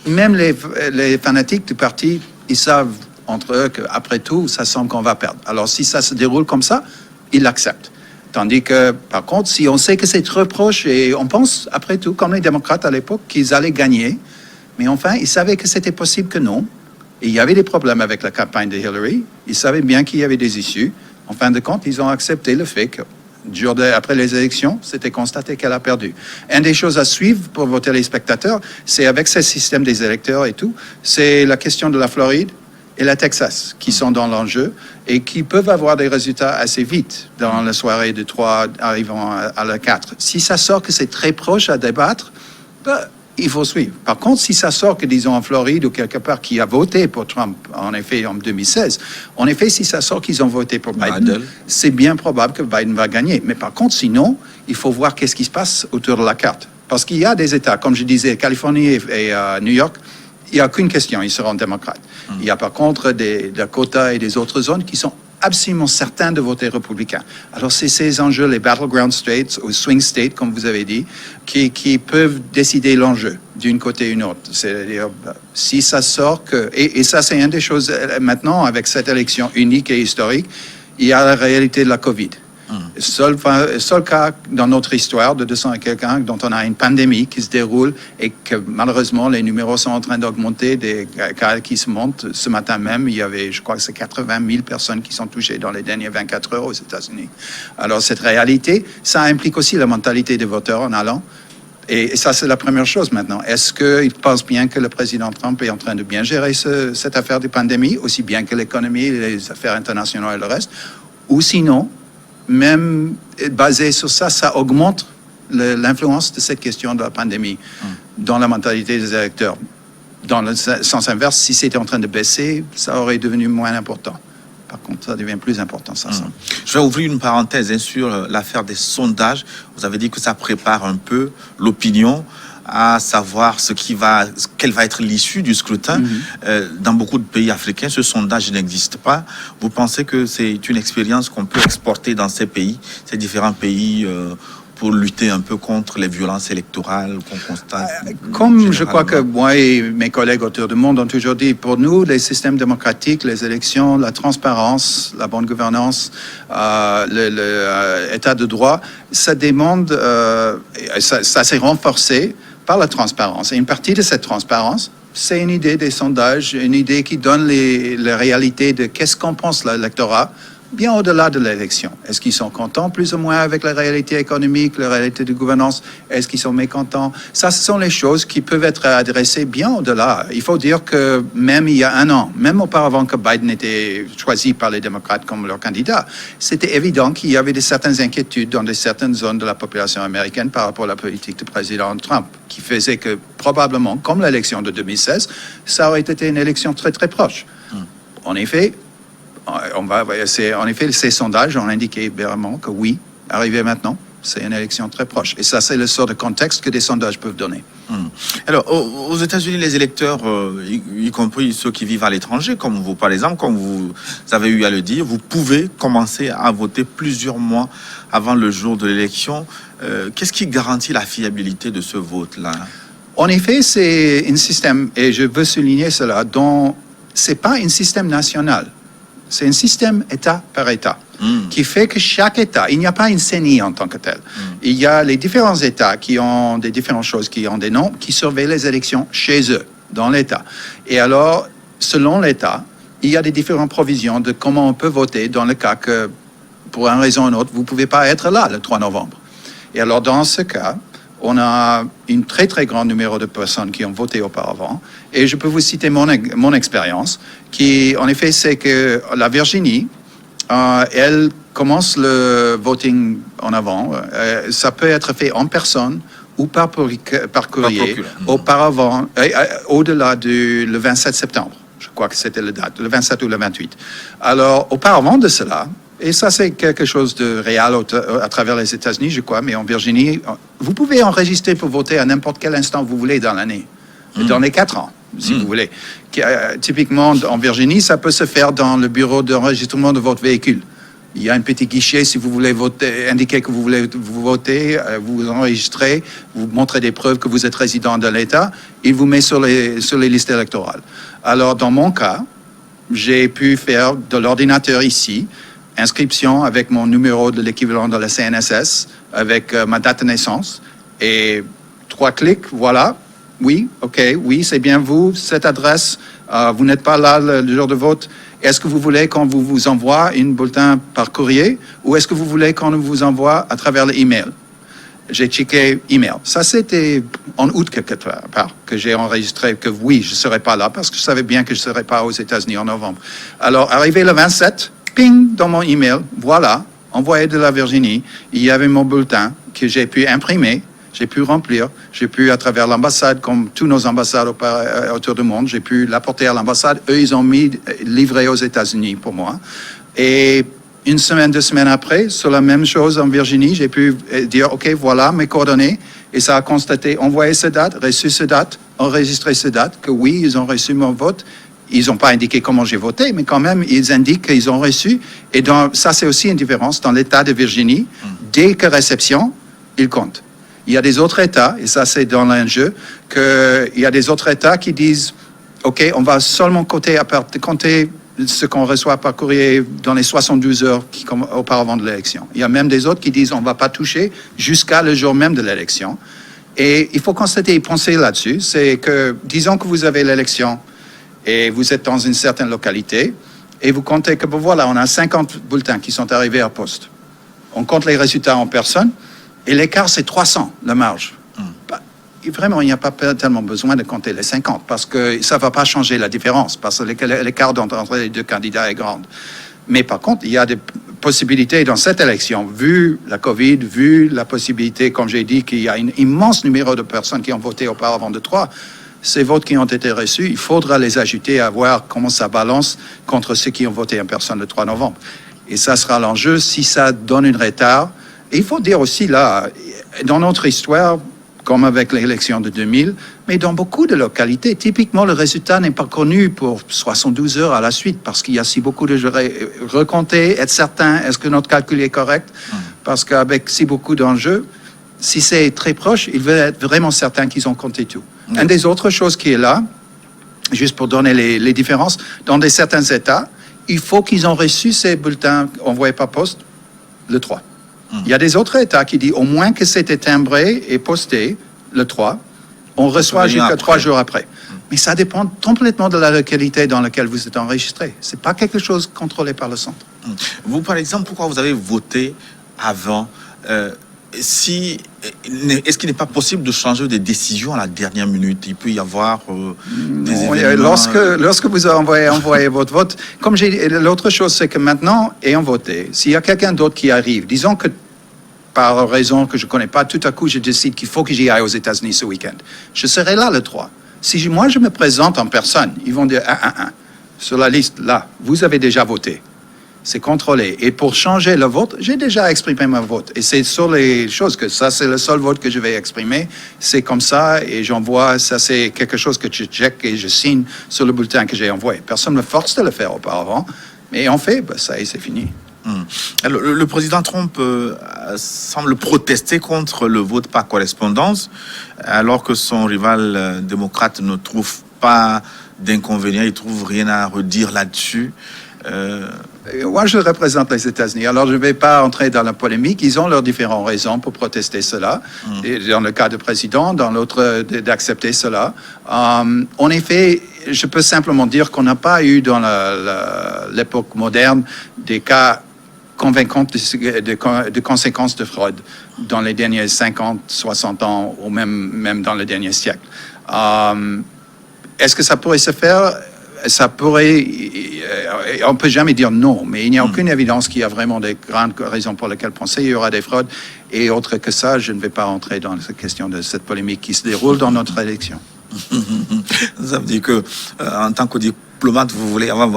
même les fanatiques du parti, ils savent entre eux qu'après tout, ça semble qu'on va perdre. Alors si ça se déroule comme ça, ils l'acceptent. Tandis que, par contre, si on sait que c'est trop proche, et on pense, après tout, comme les démocrates à l'époque, qu'ils allaient gagner, mais enfin, ils savaient que c'était possible que non. Et il y avait des problèmes avec la campagne de Hillary. Ils savaient bien qu'il y avait des issues. En fin de compte, ils ont accepté le fait que, après les élections, c'était constaté qu'elle a perdu. Une des choses à suivre pour vos téléspectateurs, c'est avec ce système des électeurs et tout, c'est la question de la Floride et la Texas qui sont dans l'enjeu et qui peuvent avoir des résultats assez vite dans la soirée de 3 arrivant à la 4. Si ça sort que c'est très proche à débattre, il faut suivre. Par contre, si ça sort que, disons, en Floride ou quelque part, qui a voté pour Trump, en effet, en 2016, en effet, si ça sort qu'ils ont voté pour Biden, c'est bien probable que Biden va gagner. Mais par contre, sinon, il faut voir qu'est-ce qui se passe autour de la carte. Parce qu'il y a des États, comme je disais, Californie et New York, il n'y a aucune question, ils seront démocrates. Il y a par contre des Dakota et des autres zones qui sont absolument certains de voter républicain. Alors c'est ces enjeux, les battleground states ou swing states, comme vous avez dit, qui peuvent décider l'enjeu d'une côté ou une autre. C'est-à-dire, si ça sort que... Et ça, c'est une des choses, maintenant, avec cette élection unique et historique, il y a la réalité de la COVID. Seul cas dans notre histoire de 200 et quelqu'un dont on a une pandémie qui se déroule et que malheureusement les numéros sont en train d'augmenter, des cas qui se montent. Ce matin même, il y avait, je crois que c'est 80 000 personnes qui sont touchées dans les dernières 24 heures aux États-Unis. Alors cette réalité, ça implique aussi la mentalité des voteurs en allant. Et ça, c'est la première chose maintenant. Est-ce qu'ils pensent bien que le président Trump est en train de bien gérer cette affaire de pandémie, aussi bien que l'économie, les affaires internationales et le reste? Ou sinon, même basé sur ça, ça augmente l'influence de cette question de la pandémie dans la mentalité des électeurs. Dans le sens inverse, si c'était en train de baisser, ça aurait devenu moins important. Par contre, ça devient plus important, ça. Je vais ouvrir une parenthèse sur l'affaire des sondages. Vous avez dit que ça prépare un peu l'opinion à savoir quelle va être l'issue du scrutin. Dans beaucoup de pays africains, ce sondage n'existe pas. Vous pensez que c'est une expérience qu'on peut exporter dans ces pays, ces différents pays, pour lutter un peu contre les violences électorales qu'on constate? Comme je crois que moi et mes collègues autour du monde ont toujours dit, pour nous, les systèmes démocratiques, les élections, la transparence, la bonne gouvernance, l'état de droit, ça demande, ça s'est renforcé par la transparence. Et une partie de cette transparence, c'est une idée des sondages, une idée qui donne les réalités de qu'est-ce qu'on pense l'électorat, bien au-delà de l'élection. Est-ce qu'ils sont contents plus ou moins avec la réalité économique, la réalité de gouvernance? Est-ce qu'ils sont mécontents? Ça, ce sont les choses qui peuvent être adressées bien au-delà. Il faut dire que même il y a un an, même auparavant que Biden était choisi par les démocrates comme leur candidat, c'était évident qu'il y avait certaines inquiétudes dans certaines zones de la population américaine par rapport à la politique du président Trump, qui faisait que probablement, comme l'élection de 2016, ça aurait été une élection très très proche. En effet, ces sondages ont indiqué vraiment que oui, arrivé maintenant, c'est une élection très proche. Et ça, c'est le sort de contexte que des sondages peuvent donner. Alors, aux États-Unis, les électeurs, y compris ceux qui vivent à l'étranger, comme vous, par exemple, comme vous avez eu à le dire, vous pouvez commencer à voter plusieurs mois avant le jour de l'élection. Qu'est-ce qui garantit la fiabilité de ce vote-là? En effet, c'est un système, et je veux souligner cela, dont c'est pas un système national. C'est un système État par État qui fait que chaque État, il n'y a pas une CENI en tant que tel. Il y a les différents États qui ont des différentes choses, qui ont des noms, qui surveillent les élections chez eux, dans l'État. Et alors, selon l'État, il y a des différentes provisions de comment on peut voter dans le cas que, pour une raison ou une autre, vous ne pouvez pas être là le 3 novembre. Et alors, dans ce cas, on a un très, très grand numéro de personnes qui ont voté auparavant. Et je peux vous citer mon expérience, qui, en effet, c'est que la Virginie, elle commence le voting en avant. Ça peut être fait en personne ou par courrier, auparavant, au-delà du le 27 septembre. Je crois que c'était la date, le 27 ou le 28. Alors, auparavant de cela, et ça, c'est quelque chose de réel à travers les États-Unis, je crois, mais en Virginie, vous pouvez enregistrer pour voter à n'importe quel instant vous voulez dans l'année, dans les 4 ans, si vous voulez. Typiquement, en Virginie, ça peut se faire dans le bureau d'enregistrement de votre véhicule. Il y a un petit guichet, si vous voulez voter, indiquer que vous voulez voter, vous enregistrez, vous montrez des preuves que vous êtes résident de l'État, il vous met sur les listes électorales. Alors, dans mon cas, j'ai pu faire de l'ordinateur ici, inscription avec mon numéro de l'équivalent de la CNSS, avec ma date de naissance, et 3 clics, voilà, oui, ok, oui, c'est bien vous, cette adresse, vous n'êtes pas là le jour de vote. Est-ce que vous voulez qu'on vous envoie une bulletin par courrier ou est-ce que vous voulez qu'on vous envoie à travers l'email? J'ai checké email. Ça, c'était en août quelque part que j'ai enregistré que oui, je ne serais pas là parce que je savais bien que je ne serais pas aux États-Unis en novembre. Alors, arrivé le 27, ping, dans mon email, voilà, envoyé de la Virginie, il y avait mon bulletin que j'ai pu imprimer. J'ai pu remplir, j'ai pu, à travers l'ambassade, comme tous nos ambassades autour du monde, j'ai pu l'apporter à l'ambassade. Eux, ils ont livré aux États-Unis pour moi. Et 1 semaine, 2 semaines après, sur la même chose en Virginie, j'ai pu dire, OK, voilà mes coordonnées. Et ça a constaté, envoyé cette date, reçu cette date, enregistré cette date, que oui, ils ont reçu mon vote. Ils n'ont pas indiqué comment j'ai voté, mais quand même, ils indiquent qu'ils ont reçu. Et ça, c'est aussi une différence. Dans l'État de Virginie, dès que réception, ils comptent. Il y a des autres États, et ça c'est dans l'enjeu, qu'il y a des autres États qui disent « OK, on va seulement compter ce qu'on reçoit par courrier dans les 72 heures auparavant de l'élection ». Il y a même des autres qui disent « On ne va pas toucher jusqu'à le jour même de l'élection ». Et il faut constater et penser là-dessus, c'est que, disons que vous avez l'élection et vous êtes dans une certaine localité, et vous comptez que, bon, voilà, on a 50 bulletins qui sont arrivés à poste. On compte les résultats en personne, et l'écart, c'est 300, la marge. Vraiment, il n'y a pas tellement besoin de compter les 50 parce que ça ne va pas changer la différence parce que l'écart entre les deux candidats est grand. Mais par contre, il y a des possibilités dans cette élection, vu la COVID, vu la possibilité, comme j'ai dit, qu'il y a un immense numéro de personnes qui ont voté auparavant de 3. Ces votes qui ont été reçus, il faudra les ajouter à voir comment ça balance contre ceux qui ont voté en personne le 3 novembre. Et ça sera l'enjeu si ça donne un retard. Et il faut dire aussi, là, dans notre histoire, comme avec l'élection de 2000, mais dans beaucoup de localités, typiquement, le résultat n'est pas connu pour 72 heures à la suite, parce qu'il y a si beaucoup de recompter, être certain, est-ce que notre calcul est correct? Parce qu'avec si beaucoup d'enjeux, si c'est très proche, il veut être vraiment certain qu'ils ont compté tout. Une des autres choses qui est là, juste pour donner les différences, dans certains États, il faut qu'ils ont reçu ces bulletins envoyés par poste le 3. Il y a des autres États qui disent au moins que c'était timbré et posté le 3, on reçoit jusqu'à 3 jours après. Mais ça dépend complètement de la localité dans laquelle vous êtes enregistré. Ce n'est pas quelque chose contrôlé par le centre. Vous, par exemple, pourquoi vous avez voté avant est-ce qu'il n'est pas possible de changer des décisions à la dernière minute? Il peut y avoir des événements... Lorsque vous envoyez votre vote, comme j'ai dit, l'autre chose, c'est que maintenant, ayant voté, s'il y a quelqu'un d'autre qui arrive, disons que par raison que je ne connais pas, tout à coup, je décide qu'il faut que j'y aille aux États-Unis ce week-end. Je serai là le 3. Si moi, je me présente en personne, ils vont dire 1. Sur la liste, là, vous avez déjà voté. C'est contrôlé. Et pour changer le vote, j'ai déjà exprimé mon vote. Et c'est sur les choses que ça, c'est le seul vote que je vais exprimer. C'est comme ça et j'envoie, ça c'est quelque chose que je check et je signe sur le bulletin que j'ai envoyé. Personne ne me force de le faire auparavant. Mais en fait, ça y est, c'est fini. Le président Trump semble protester contre le vote par correspondance, alors que son rival démocrate ne trouve pas d'inconvénient, il ne trouve rien à redire là-dessus. Moi, je représente les États-Unis. Alors, je ne vais pas entrer dans la polémique. Ils ont leurs différentes raisons pour protester cela. Et dans le cas du président, dans l'autre, d'accepter cela. En effet, je peux simplement dire qu'on n'a pas eu dans l'époque moderne des cas convaincants de conséquences de fraude dans les derniers 50, 60 ans ou même dans le dernier siècle. Est-ce que ça pourrait se faire? Ça pourrait, on ne peut jamais dire non, mais il n'y a aucune évidence qu'il y a vraiment des grandes raisons pour lesquelles penser il y aura des fraudes. Et autre que ça, je ne vais pas rentrer dans cette question de cette polémique qui se déroule dans notre élection. Ça veut dire que, en tant que diplomate, vous voulez avoir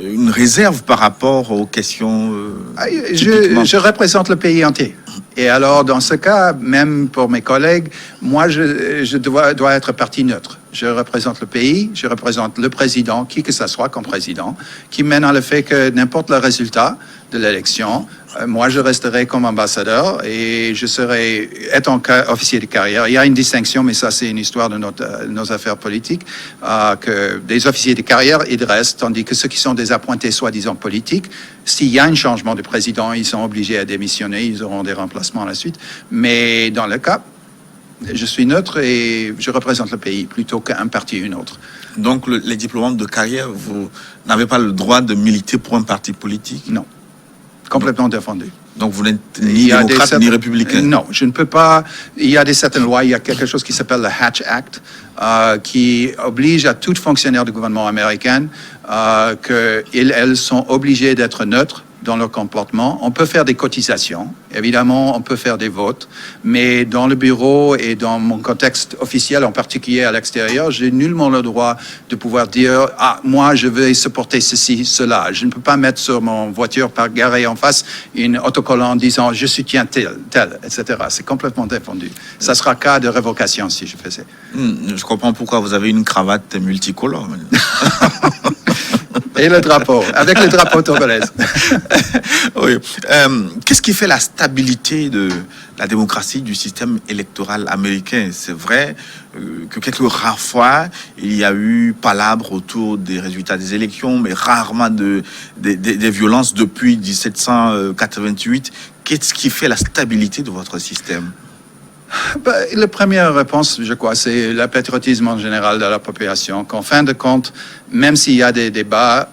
une réserve par rapport aux questions. Je représente le pays entier. Et alors, dans ce cas, même pour mes collègues, moi, je dois être partie neutre. Je représente le pays, je représente le président, qui que ce soit comme président, qui mène à le fait que n'importe le résultat de l'élection, moi, je resterai comme ambassadeur et je serai, étant officier de carrière. Il y a une distinction, mais ça, c'est une histoire de nos affaires politiques, que des officiers de carrière, ils restent, tandis que ceux qui sont des appointés soi-disant politiques, s'il y a un changement de président, ils sont obligés à démissionner, ils auront des remplacements à la suite. Mais dans le cas, je suis neutre et je représente le pays plutôt qu'un parti ou une autre. Donc, les diplomates de carrière, vous n'avez pas le droit de militer pour un parti politique? Non. Complètement défendu. Donc, vous n'êtes ni démocrate ni républicain? Non, je ne peux pas. Il y a certaines lois. Il y a quelque chose qui s'appelle le Hatch Act, qui oblige à tout fonctionnaire du gouvernement américain qu'elles sont obligées d'être neutres dans leur comportement. On peut faire des cotisations, évidemment, on peut faire des votes, mais dans le bureau et dans mon contexte officiel, en particulier à l'extérieur, j'ai nullement le droit de pouvoir dire « Ah, moi, je vais supporter ceci, cela ». Je ne peux pas mettre sur mon voiture garée en face une autocollant disant « Je soutiens tel, etc. » C'est complètement défendu. Ça sera cas de révocation si je faisais. Je comprends pourquoi vous avez une cravate multicolore. Et le drapeau, avec le drapeau togolais. Oui. Qu'est-ce qui fait la stabilité de la démocratie du système électoral américain? C'est vrai que quelques rares fois, il y a eu palabres autour des résultats des élections, mais rarement des violences depuis 1788. Qu'est-ce qui fait la stabilité de votre système? La première réponse, je crois, c'est le patriotisme en général de la population. Qu'en fin de compte, même s'il y a des débats,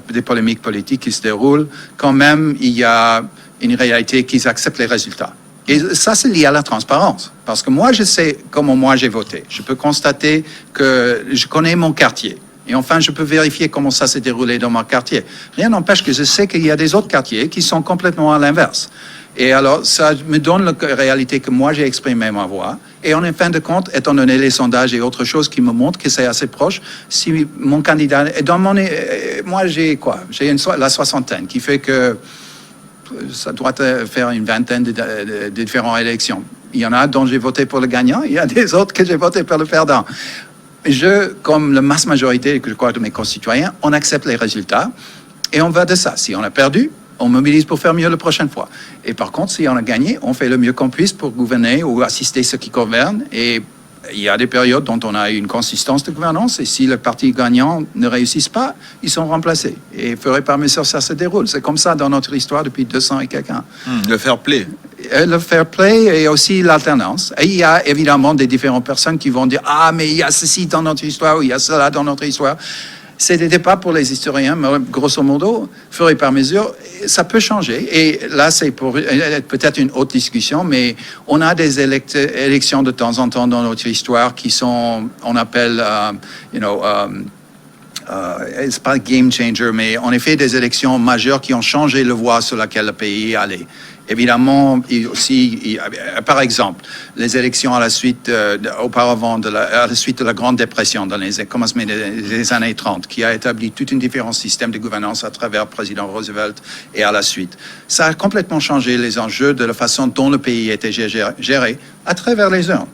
des polémiques politiques qui se déroulent, quand même, il y a une réalité qu'ils acceptent les résultats. Et ça, c'est lié à la transparence. Parce que moi, je sais comment moi j'ai voté. Je peux constater que je connais mon quartier. Et enfin, je peux vérifier comment ça s'est déroulé dans mon quartier. Rien n'empêche que je sais qu'il y a des autres quartiers qui sont complètement à l'inverse. Et alors, ça me donne la réalité que moi, j'ai exprimé ma voix. Et en fin de compte, étant donné les sondages et autres choses qui me montrent que c'est assez proche, si mon candidat... moi, j'ai quoi? J'ai la soixantaine, qui fait que ça doit faire une vingtaine de différentes élections. Il y en a dont j'ai voté pour le gagnant, il y a des autres que j'ai voté pour le perdant. Comme la masse majorité, je crois, de mes concitoyens, on accepte les résultats et on va de ça. Si on a perdu, on mobilise pour faire mieux la prochaine fois. Et par contre, si on a gagné, on fait le mieux qu'on puisse pour gouverner ou assister ceux qui gouvernent. Et il y a des périodes dont on a une consistance de gouvernance. Et si le parti gagnant ne réussit pas, ils sont remplacés. Et ferait par mesure, ça se déroule. C'est comme ça dans notre histoire depuis 200 et quelques ans. Le fair play. Le fair play et aussi l'alternance. Et il y a évidemment des différentes personnes qui vont dire « Ah, mais il y a ceci dans notre histoire ou il y a cela dans notre histoire ». C'est des débats pour les historiens, mais grosso modo, fur et par mesure, ça peut changer. Et là, c'est pour peut-être une autre discussion, mais on a des élections de temps en temps dans notre histoire qui sont, on appelle, c'est pas game changer, mais en effet des élections majeures qui ont changé le voie sur laquelle le pays allait. Évidemment, par exemple, les élections à la suite, auparavant, à la suite de la Grande Dépression, dans les commencements des années 30, qui a établi tout un différent système de gouvernance à travers le président Roosevelt et à la suite. Ça a complètement changé les enjeux de la façon dont le pays était géré à travers les urnes.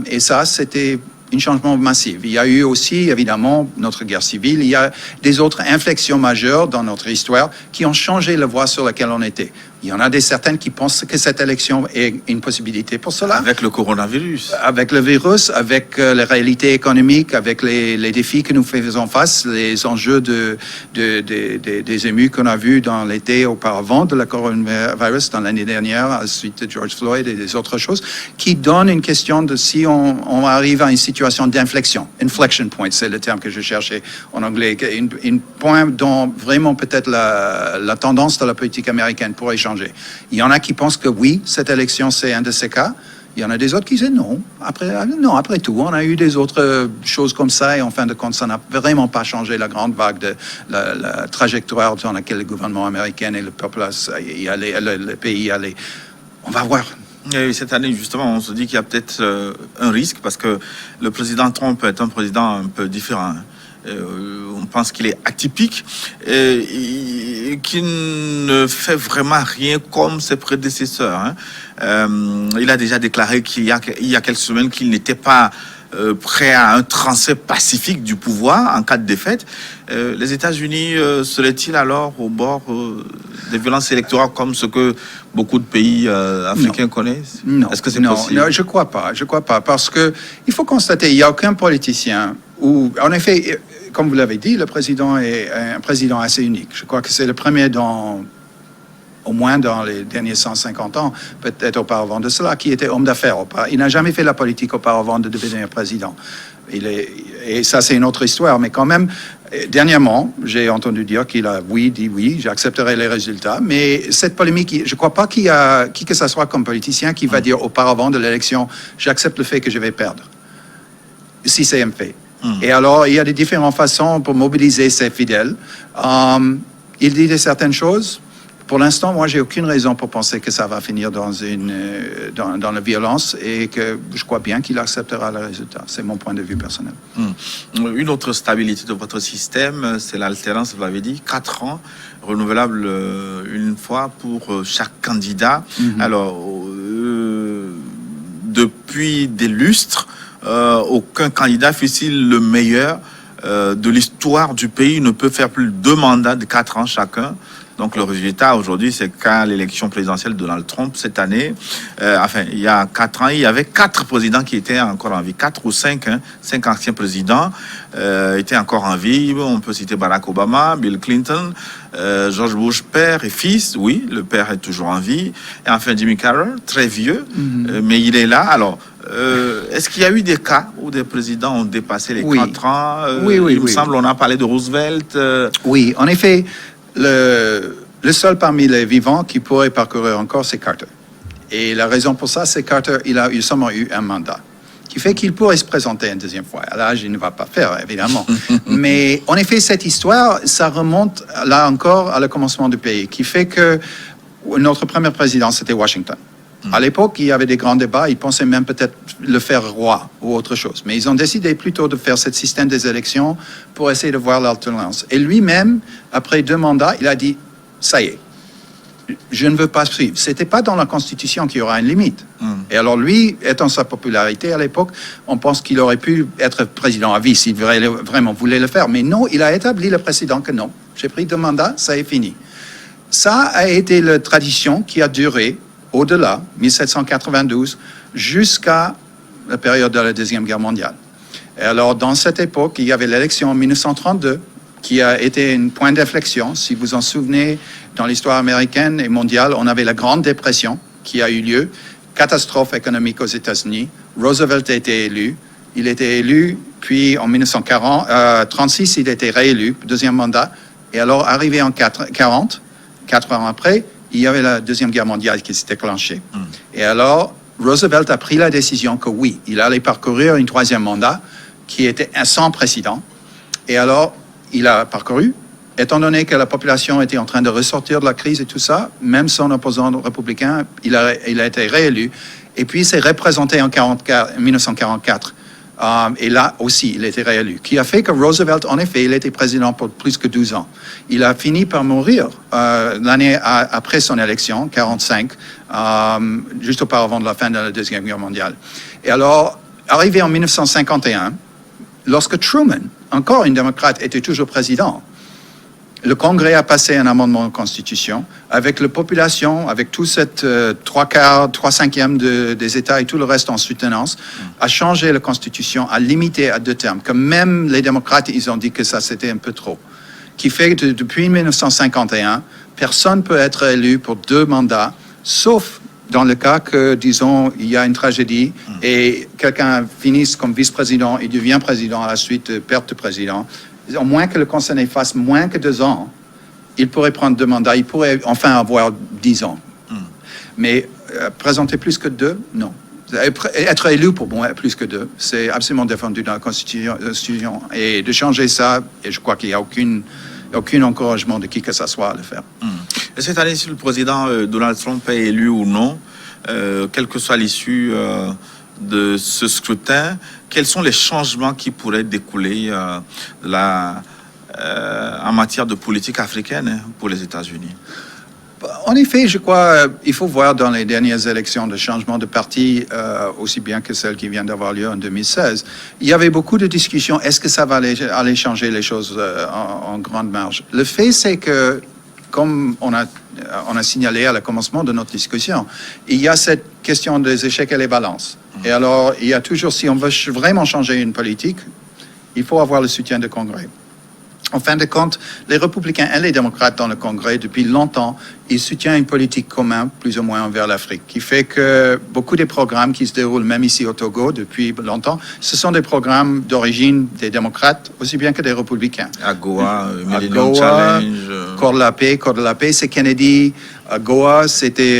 Et ça, c'était un changement massif. Il y a eu aussi, évidemment, notre guerre civile. Il y a des autres inflexions majeures dans notre histoire qui ont changé la voie sur laquelle on était. Il y en a certaines qui pensent que cette élection est une possibilité pour cela. Avec le coronavirus. Avec le virus, avec les réalités économiques, avec les défis que nous faisons face, les enjeux des émus qu'on a vus dans l'été auparavant de la coronavirus, dans l'année dernière, à la suite de George Floyd et des autres choses, qui donnent une question de si on arrive à une situation d'inflexion. Inflection point, c'est le terme que je cherchais en anglais. Un point dont vraiment peut-être la tendance de la politique américaine pourrait changer. Il y en a qui pensent que oui, cette élection, c'est un de ces cas. Il y en a des autres qui disent non. Après tout, on a eu des autres choses comme ça et en fin de compte, ça n'a vraiment pas changé la grande vague de la trajectoire dans laquelle le gouvernement américain et le peuple le pays allaient. On va voir. Et cette année, justement, on se dit qu'il y a peut-être un risque parce que le président Trump est un président un peu différent. On pense qu'il est atypique et qu'il ne fait vraiment rien comme ses prédécesseurs. Il a déjà déclaré il y a quelques semaines qu'il n'était pas prêt à un transfert pacifique du pouvoir en cas de défaite. Les États-Unis seraient-ils alors au bord des violences électorales comme ce que beaucoup de pays africains connaissent? Non. Est-ce que c'est possible? Non, je crois pas, parce que il faut constater, il n'y a aucun politicien où, en effet, comme vous l'avez dit, le président est un président assez unique. Je crois que c'est le premier au moins dans les derniers 150 ans, peut-être auparavant de cela, qui était homme d'affaires. Il n'a jamais fait la politique auparavant de devenir président. Et ça, c'est une autre histoire. Mais quand même, dernièrement, j'ai entendu dire qu'il a dit oui, j'accepterai les résultats. Mais cette polémique, je ne crois pas qu'il y a qui que ce soit comme politicien qui va dire auparavant de l'élection, j'accepte le fait que je vais perdre. Si c'est un fait. Et alors, il y a des différentes façons pour mobiliser ses fidèles. Il dit certaines choses. Pour l'instant, moi, j'ai aucune raison pour penser que ça va finir dans la violence et que je crois bien qu'il acceptera le résultat. C'est mon point de vue personnel. Une autre stabilité de votre système, c'est l'alternance, vous l'avez dit, 4 ans, renouvelable une fois pour chaque candidat. Alors, depuis des lustres, aucun candidat, fût-il le meilleur de l'histoire du pays, ne peut faire plus de 2 mandats de 4 ans chacun. Donc le résultat aujourd'hui, c'est qu'à l'élection présidentielle de Donald Trump cette année, il y a 4 ans, il y avait 4 présidents qui étaient encore en vie, 4 ou 5, 5 anciens présidents étaient encore en vie. On peut citer Barack Obama, Bill Clinton, George Bush père et fils. Oui, le père est toujours en vie. Et enfin Jimmy Carter, très vieux, mais il est là. Alors, est-ce qu'il y a eu des cas où des présidents ont dépassé les 4 ans? Il me semble, on a parlé de Roosevelt. Oui, en effet. Le seul parmi les vivants qui pourrait parcourir encore, c'est Carter. Et la raison pour ça, c'est Carter, il a seulement eu un mandat, qui fait qu'il pourrait se présenter une deuxième fois. À l'âge, il ne va pas faire, évidemment. Mais en effet, cette histoire, ça remonte là encore à le commencement du pays, qui fait que notre premier président, c'était Washington. À l'époque, il y avait des grands débats. Ils pensaient même peut-être le faire roi ou autre chose. Mais ils ont décidé plutôt de faire ce système des élections pour essayer de voir l'alternance. Et lui-même, après 2 mandats, il a dit « ça y est, je ne veux pas suivre ». Ce n'était pas dans la Constitution qu'il y aura une limite. Et alors lui, étant sa popularité à l'époque, on pense qu'il aurait pu être président à vie s'il vraiment voulait le faire. Mais non, il a établi le précédent que non. J'ai pris 2 mandats, ça est fini. Ça a été la tradition qui a duré au-delà, 1792, jusqu'à la période de la Deuxième Guerre mondiale. Et alors, dans cette époque, il y avait l'élection en 1932, qui a été un point d'inflexion. Si vous en souvenez, dans l'histoire américaine et mondiale, on avait la Grande Dépression qui a eu lieu, catastrophe économique aux États-Unis. Roosevelt a été élu. Il était élu, puis en 1936, il a été réélu, 2e mandat. Et alors, arrivé en 1940, 4 ans après, il y avait la Deuxième Guerre mondiale qui s'est déclenchée. Et alors, Roosevelt a pris la décision que oui, il allait parcourir un 3e mandat qui était sans précédent. Et alors, il a parcouru. Étant donné que la population était en train de ressortir de la crise et tout ça, même son opposant républicain, il a été réélu. Et puis, il s'est représenté en 1944. Et là aussi, il était réélu. Qui a fait que Roosevelt, en effet, il était président pour plus que 12 ans. Il a fini par mourir l'année après son élection, 1945, juste auparavant de la fin de la Deuxième Guerre mondiale. Et alors, arrivé en 1951, lorsque Truman, encore un démocrate, était toujours président, Le Congrès a passé un amendement de constitution avec la population, avec tout cette 3/5 des États et tout le reste en soutenance, a changé la constitution, a limité à 2 termes. Que même les démocrates, ils ont dit que ça c'était un peu trop. Qui fait que depuis 1951, personne peut être élu pour 2 mandats, sauf dans le cas que, disons, il y a une tragédie et quelqu'un finisse comme vice-président et devient président à la suite de perte de président. Au moins que le conseil fasse moins que 2 ans, il pourrait prendre 2 mandats, il pourrait enfin avoir 10 ans. Mais présenter plus que 2, non. Être élu pour plus que 2, c'est absolument défendu dans la Constitution. Et de changer ça, et je crois qu'il n'y a aucun encouragement de qui que ce soit à le faire. Et cette année, si le président Donald Trump est élu ou non, quelle que soit l'issue de ce scrutin, quels sont les changements qui pourraient découler en matière de politique africaine pour les États-Unis? En effet, je crois il faut voir dans les dernières élections de changement de parti, aussi bien que celles qui viennent d'avoir lieu en 2016, il y avait beaucoup de discussions. Est-ce que ça va aller changer les choses en grande marge? Le fait, c'est que, comme on a signalé à le commencement de notre discussion, il y a cette question des échecs et les balances. Et alors, il y a toujours, si on veut vraiment changer une politique, il faut avoir le soutien du Congrès. En fin de compte, les républicains et les démocrates dans le Congrès, depuis longtemps, ils soutiennent une politique commune, plus ou moins envers l'Afrique, qui fait que beaucoup des programmes qui se déroulent, même ici au Togo, depuis longtemps, ce sont des programmes d'origine des démocrates, aussi bien que des républicains. AGOA, Millennium Challenge. Corps de la paix, c'est Kennedy. AGOA,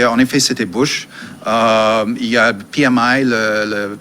en effet, c'était Bush. Il y a PMI, le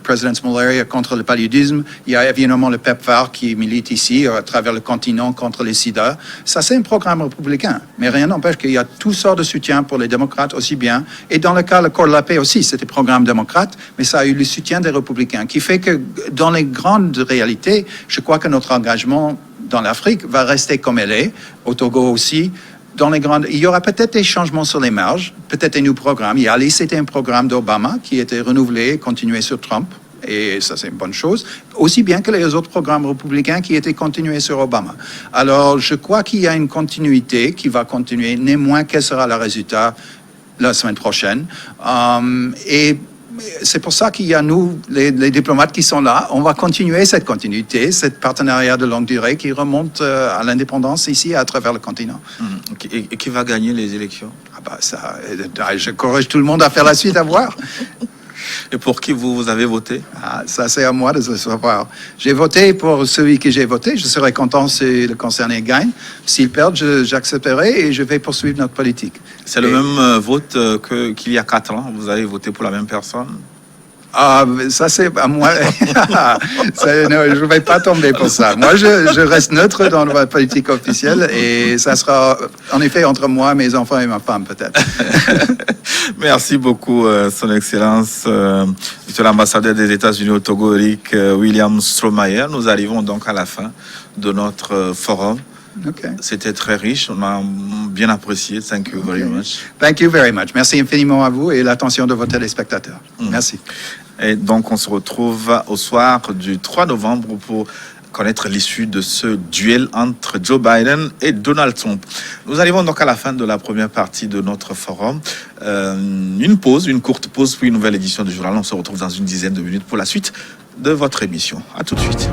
President's Malaria contre le paludisme. Il y a évidemment le PEPFAR qui milite ici à travers le continent contre les sida. Ça, c'est un programme républicain. Mais rien n'empêche qu'il y a toutes sortes de soutien pour les démocrates aussi bien. Et dans le cas, le Corps de la paix aussi, c'était un programme démocrate, mais ça a eu le soutien des républicains, qui fait que dans les grandes réalités, je crois que notre engagement dans l'Afrique va rester comme elle est, au Togo aussi. Il y aura peut-être des changements sur les marges, peut-être des nouveaux programmes. C'était un programme d'Obama qui était renouvelé, continué sur Trump, et ça c'est une bonne chose, aussi bien que les autres programmes républicains qui étaient continués sur Obama. Alors je crois qu'il y a une continuité qui va continuer, néanmoins quel sera le résultat la semaine prochaine. Et c'est pour ça qu'il y a nous, les diplomates qui sont là, on va continuer cette continuité, cette partenariat de longue durée qui remonte à l'indépendance ici à travers le continent. Et qui va gagner les élections? Je corrige tout le monde à faire la suite à voir. Et pour qui vous avez voté? Ça c'est à moi de le savoir. J'ai voté pour celui que j'ai voté. Je serais content si le concerné gagne. S'il perd, j'accepterai et je vais poursuivre notre politique. C'est le même vote qu'il y a 4 ans. Vous avez voté pour la même personne? Ça c'est à moi. Non, je ne vais pas tomber pour ça. Moi, je reste neutre dans la politique officielle et ça sera en effet entre moi, mes enfants et ma femme peut-être. Merci beaucoup, Son Excellence, Monsieur l'ambassadeur des États-Unis au Togo, Eric William Strohmayer. Nous arrivons donc à la fin de notre forum. Okay. C'était très riche, on a bien apprécié. Thank you very much. Thank you very much. Merci infiniment à vous et l'attention de vos téléspectateurs. Merci. Et donc on se retrouve au soir du 3 novembre pour connaître l'issue de ce duel entre Joe Biden et Donald Trump. Nous arrivons donc à la fin de la première partie de notre forum. Une courte pause, puis une nouvelle édition du journal. On se retrouve dans une dizaine de minutes pour la suite de votre émission. À tout de suite.